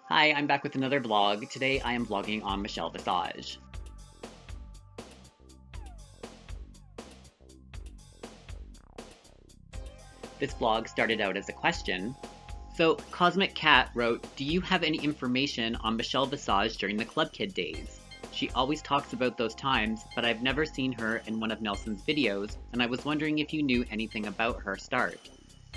Hi, I'm back with another vlog. Today I am vlogging on Michelle Visage. This vlog started out as a question. So, Cosmic Cat wrote, "Do you have any information on Michelle Visage during the Club Kid days? She always talks about those times, but I've never seen her in one of Nelson's videos, and I was wondering if you knew anything about her start.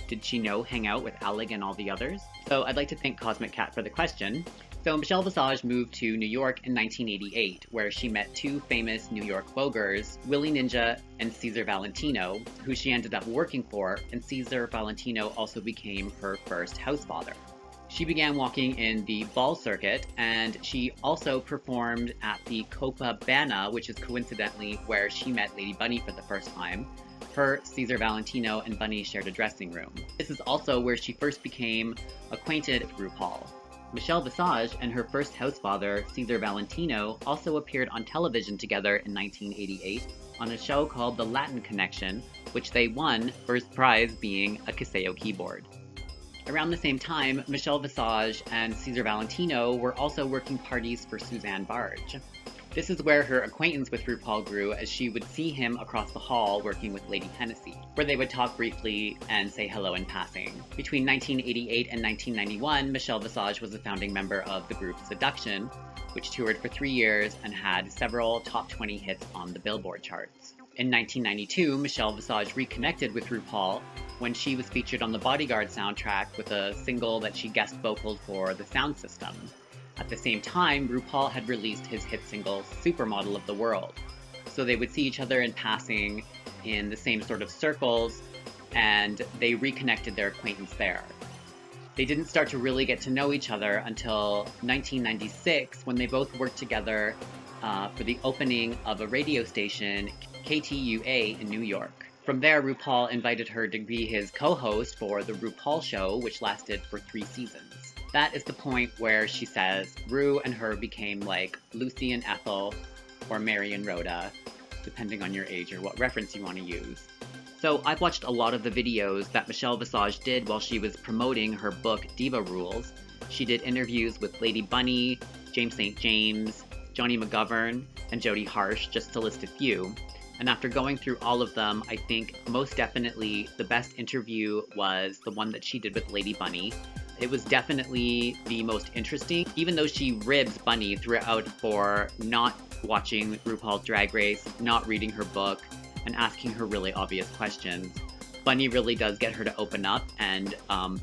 Did she hang out with Alig and all the others?" So I'd like to thank Cosmic Cat for the question. So Michelle Visage moved to New York in 1988, where she met two famous New York voguers, Willie Ninja and Cesar Valentino, who she ended up working for, and Cesar Valentino also became her first housefather. She began walking in the ball circuit, and she also performed at the Copacabana, which is coincidentally where she met Lady Bunny for the first time. Her, Cesar Valentino, and Bunny shared a dressing room. This is also where she first became acquainted with Rupaul. Michelle Visage and her first housefather, Cesar Valentino, also appeared on television together in 1988 on a show called The Latin Connection, which they won, first prize being a Casio keyboard. Around the same time, Michelle Visage and Cesar Valentino were also working parties for Suzanne Barge. This is where her acquaintance with Rupaul grew, as she would see him across the hall working with Lady Hennessy, where they would talk briefly and say hello in passing. Between 1988 and 1991, Michelle Visage was a founding member of the group Seduction, which toured for 3 years and had several top 20 hits on the Billboard charts. In 1992, Michelle Visage reconnected with Rupaul when she was featured on the Bodyguard soundtrack with a single that she guest vocaled for The Sound System. At the same time, Rupaul had released his hit single, Supermodel of the World. So they would see each other in passing in the same sort of circles, and they reconnected their acquaintance there. They didn't start to really get to know each other until 1996, when they both worked together for the opening of a radio station, KTUA, in New York. From there, Rupaul invited her to be his co-host for The Rupaul Show, which lasted for 3 seasons. That is the point where she says Ru and her became like Lucy and Ethel, or Mary and Rhoda, depending on your age or what reference you want to use. So I've watched a lot of the videos that Michelle Visage did while she was promoting her book Diva Rules. She did interviews with Lady Bunny, James St. James, Johnny McGovern, and Jodie Harsh, just to list a few. And after going through all of them, I think most definitely the best interview was the one that she did with Lady Bunny. It was definitely the most interesting, even though she ribs Bunny throughout for not watching RuPaul's Drag Race, not reading her book, and asking her really obvious questions. Bunny really does get her to open up, and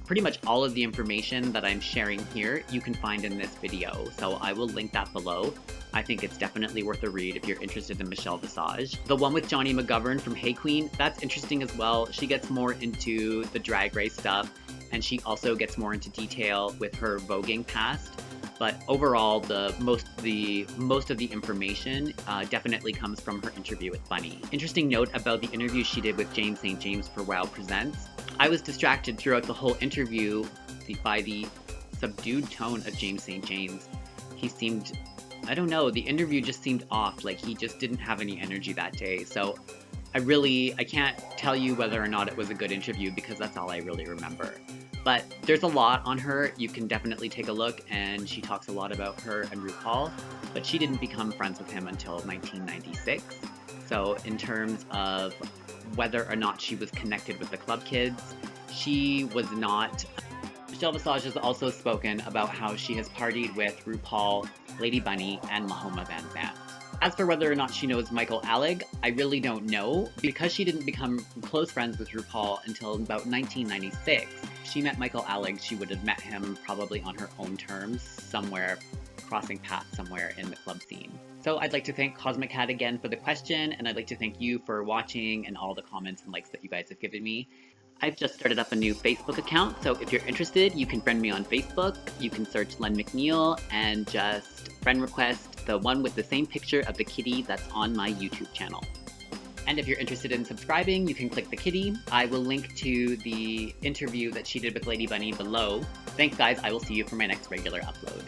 pretty much all of the information that I'm sharing here you can find in this video, so I will link that below. I think it's definitely worth a read if you're interested in Michelle Visage. The one with Johnny McGovern from Hey Queen, that's interesting as well. She gets more into the Drag Race stuff, and she also gets more into detail with her voguing past. But overall, most of the information definitely comes from her interview with Bunny. Interesting note about the interview she did with James St. James for Wow Presents. I was distracted throughout the whole interview by the subdued tone of James St. James. He seemed, I don't know, the interview just seemed off, like he just didn't have any energy that day. So I can't tell you whether or not it was a good interview because that's all I really remember. But there's a lot on her. You can definitely take a look, and she talks a lot about her and RuPaul, but she didn't become friends with him until 1996. So in terms of whether or not she was connected with the club kids, she was not. Michelle Visage has also spoken about how she has partied with RuPaul, Lady Bunny, and Mahoma Van Zant. As for whether or not she knows Michael Alig, I really don't know. Because she didn't become close friends with RuPaul until about 1996, she met Michael Alig, she would have met him probably on her own terms, somewhere, crossing paths somewhere in the club scene. So I'd like to thank Cosmic Cat again for the question, and I'd like to thank you for watching and all the comments and likes that you guys have given me. I've just started up a new Facebook account, so if you're interested, you can friend me on Facebook. You can search Len McNeil and just friend request the one with the same picture of the kitty that's on my YouTube channel. And if you're interested in subscribing, you can click the kitty. I will link to the interview that she did with Lady Bunny below. Thanks guys, I will see you for my next regular upload.